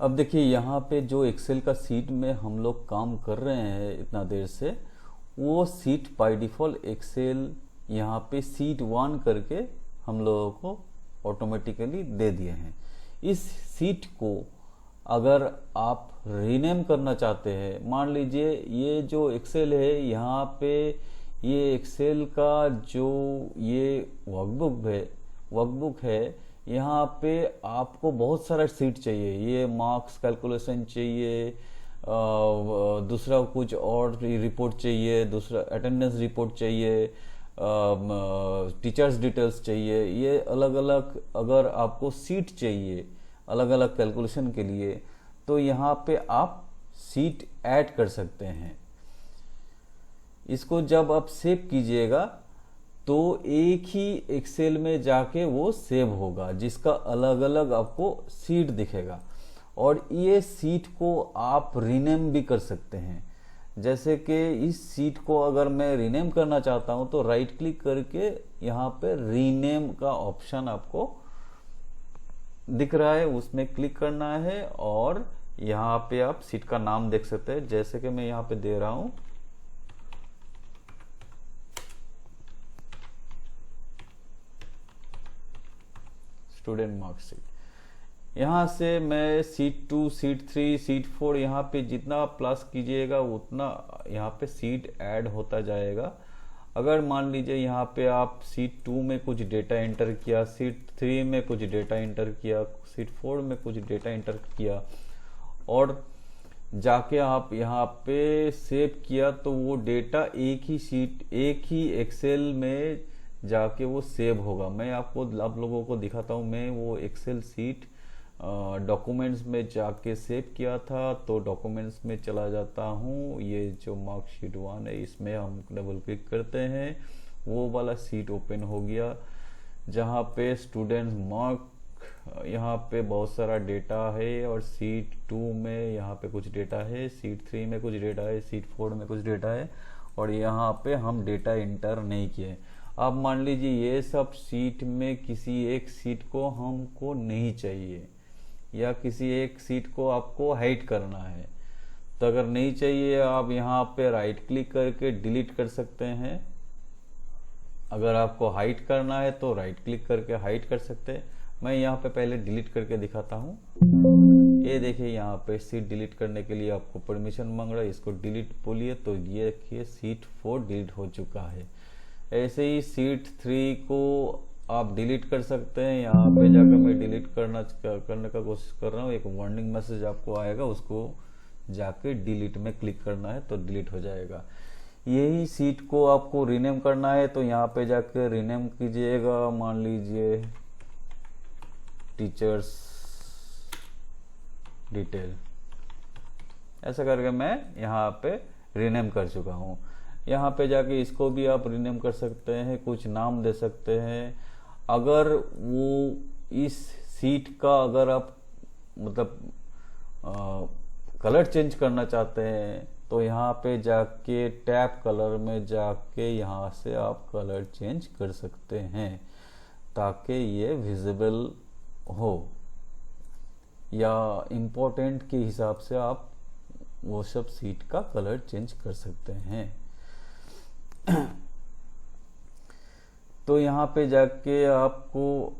अब देखिए यहाँ पे जो एक्सेल का सीट में हम लोग काम कर रहे हैं इतना देर से, वो सीट बाय डिफ़ॉल्ट एक्सेल यहाँ पे सीट 1 करके हम लोगों को ऑटोमेटिकली दे दिए हैं। इस सीट को अगर आप रीनेम करना चाहते हैं, मान लीजिए ये जो एक्सेल है यहाँ पे, ये एक्सेल का जो ये वर्कबुक है यहाँ पे आपको बहुत सारा सीट चाहिए। ये मार्क्स कैलकुलेशन चाहिए, दूसरा कुछ और रिपोर्ट चाहिए, दूसरा अटेंडेंस रिपोर्ट चाहिए, टीचर्स डिटेल्स चाहिए। ये अलग अलग अगर आपको सीट चाहिए अलग अलग कैलकुलेशन के लिए, तो यहाँ पे आप सीट ऐड कर सकते हैं। इसको जब आप सेव कीजिएगा तो एक ही एक्सेल में जाके वो सेव होगा, जिसका अलग अलग आपको सीट दिखेगा। और ये सीट को आप रीनेम भी कर सकते हैं। जैसे कि इस सीट को अगर मैं रीनेम करना चाहता हूं तो राइट क्लिक करके यहाँ पे रीनेम का ऑप्शन आपको दिख रहा है, उसमें क्लिक करना है और यहाँ पे आप सीट का नाम देख सकते हैं। जैसे कि मैं यहाँ पे दे रहा हूं स्टूडेंट मार्कशीट। यहाँ से मैं सीट 2, सीट 3, सीट 4 यहाँ पे जितना प्लस कीजिएगा उतना यहाँ पे सीट ऐड होता जाएगा। अगर मान लीजिए यहाँ पे आप सीट 2 में कुछ डेटा एंटर किया, सीट 3 में कुछ डेटा एंटर किया, सीट 4 में कुछ डेटा एंटर किया और जाके आप यहाँ पे सेव किया, तो वो डेटा एक ही सीट एक ही एक्सेल में जाके वो सेव होगा। मैं आपको आप लोगों को दिखाता हूँ। मैं वो एक्सेल सीट डॉक्यूमेंट्स में जाके सेव किया था, तो डॉक्यूमेंट्स में चला जाता हूँ। ये जो मार्कशीट 1 है इसमें हम डबल क्लिक करते हैं, वो वाला सीट ओपन हो गया जहाँ पे स्टूडेंट मार्क, यहाँ पे बहुत सारा डेटा है। और सीट 2 में यहाँ पे कुछ डेटा है, सीट 3 में कुछ डेटा है, सीट 4 में कुछ डेटा है और यहाँ पे हम डेटा इंटर नहीं किए। अब मान लीजिए ये सब सीट में किसी एक सीट को हमको नहीं चाहिए या किसी एक सीट को आपको हाइड करना है, तो अगर नहीं चाहिए आप यहाँ पे राइट क्लिक करके डिलीट कर सकते हैं। अगर आपको हाइड करना है तो राइट क्लिक करके हाइड कर सकते हैं। मैं यहाँ पे पहले डिलीट करके दिखाता हूँ। ये देखिए यहाँ पे सीट डिलीट करने के लिए आपको परमिशन मांग रहा है, इसको डिलीट बोलिए तो ये देखिए सीट 4 डिलीट हो चुका है। ऐसे ही सीट 3 को आप डिलीट कर सकते हैं। यहाँ पे जाकर मैं डिलीट करने का कोशिश कर रहा हूँ, एक वार्निंग मैसेज आपको आएगा, उसको जाके डिलीट में क्लिक करना है तो डिलीट हो जाएगा। यही सीट को आपको रीनेम करना है तो यहाँ पे जाकर रीनेम कीजिएगा। मान लीजिए टीचर्स डिटेल, ऐसा करके मैं यहाँ पे रीनेम कर चुका हूँ। यहाँ पे जाके इसको भी आप रीनेम कर सकते हैं, कुछ नाम दे सकते हैं। अगर वो इस सीट का अगर आप मतलब कलर चेंज करना चाहते हैं तो यहाँ पे जाके टैब कलर में जाके यहाँ से आप कलर चेंज कर सकते हैं ताकि ये विजिबल हो, या इम्पोर्टेंट के हिसाब से आप वो सब सीट का कलर चेंज कर सकते हैं। तो यहाँ पे जाके आपको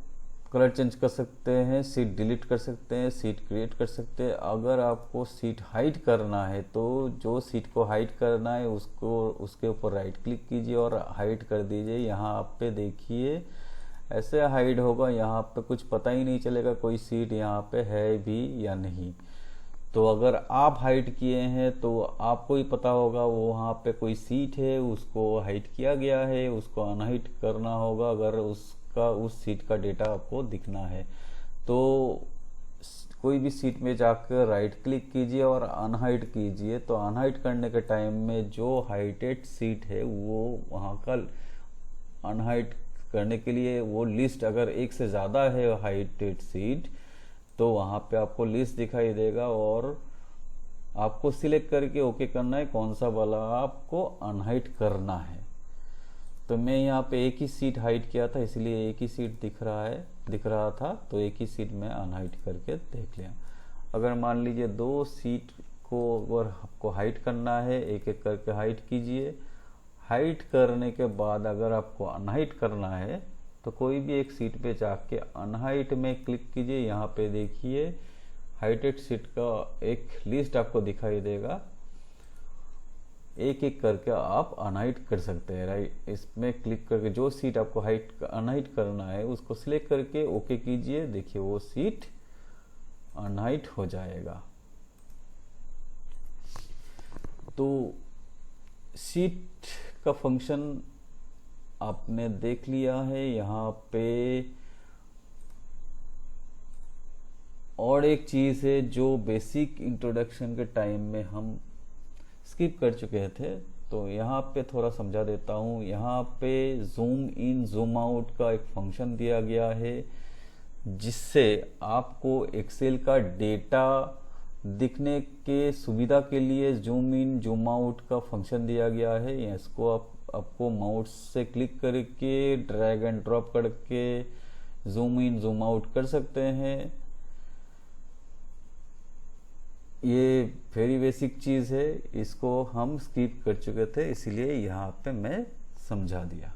कलर चेंज कर सकते हैं, सीट डिलीट कर सकते हैं, सीट क्रिएट कर सकते हैं। अगर आपको सीट हाइड करना है तो जो सीट को हाइड करना है उसको उसके ऊपर राइट क्लिक कीजिए और हाइड कर दीजिए। यहाँ पे देखिए ऐसे हाइड होगा, यहाँ पे कुछ पता ही नहीं चलेगा कोई सीट यहाँ पे है भी या नहीं। तो अगर आप हाइड किए हैं तो आपको ही पता होगा वो वहाँ पे कोई सीट है, उसको हाइड किया गया है, उसको अनहाइड करना होगा अगर उसका उस सीट का डेटा आपको दिखना है। तो कोई भी सीट में जाकर राइट क्लिक कीजिए और अनहाइड कीजिए। तो अनहाइड करने के टाइम में जो हाइडेड सीट है वो वहाँ का अनहाइड करने के लिए वो लिस्ट, अगर एक से ज़्यादा है हाइडेड सीट तो वहाँ पे आपको लिस्ट दिखाई देगा और आपको सिलेक्ट करके ओके करना है कौन सा वाला आपको अनहाइड करना है। तो मैं यहाँ पे एक ही सीट हाइड किया था इसलिए एक ही सीट दिख रहा था, तो एक ही सीट में अनहाइड करके देख लिया। अगर मान लीजिए 2 सीट को अगर आपको हाइट करना है, एक एक करके हाइट कीजिए। हाइट करने के बाद अगर आपको अनहाइट करना है तो कोई भी एक सीट पे जाके अनहाइट में क्लिक कीजिए। यहाँ पे देखिए हाइटेड सीट का एक लिस्ट आपको दिखाई देगा, एक एक करके आप अनहाइट कर सकते हैं, राइट। इसमें क्लिक करके जो सीट आपको अनहाइट करना है उसको सिलेक्ट करके ओके कीजिए। देखिए वो सीट अनहाइट हो जाएगा। तो सीट का फंक्शन आपने देख लिया है। यहाँ पे और एक चीज़ है जो बेसिक इंट्रोडक्शन के टाइम में हम स्किप कर चुके थे, तो यहाँ पे थोड़ा समझा देता हूँ। यहाँ पे जूम इन जूम आउट का एक फंक्शन दिया गया है जिससे आपको एक्सेल का डेटा दिखने के सुविधा के लिए जूम इन जूम आउट का फंक्शन दिया गया है। इसको आपको माउस से क्लिक करके ड्रैग एंड ड्रॉप करके जूम इन जूम आउट कर सकते हैं। ये वेरी बेसिक चीज़ है, इसको हम स्किप कर चुके थे, इसीलिए यहाँ पे मैं समझा दिया।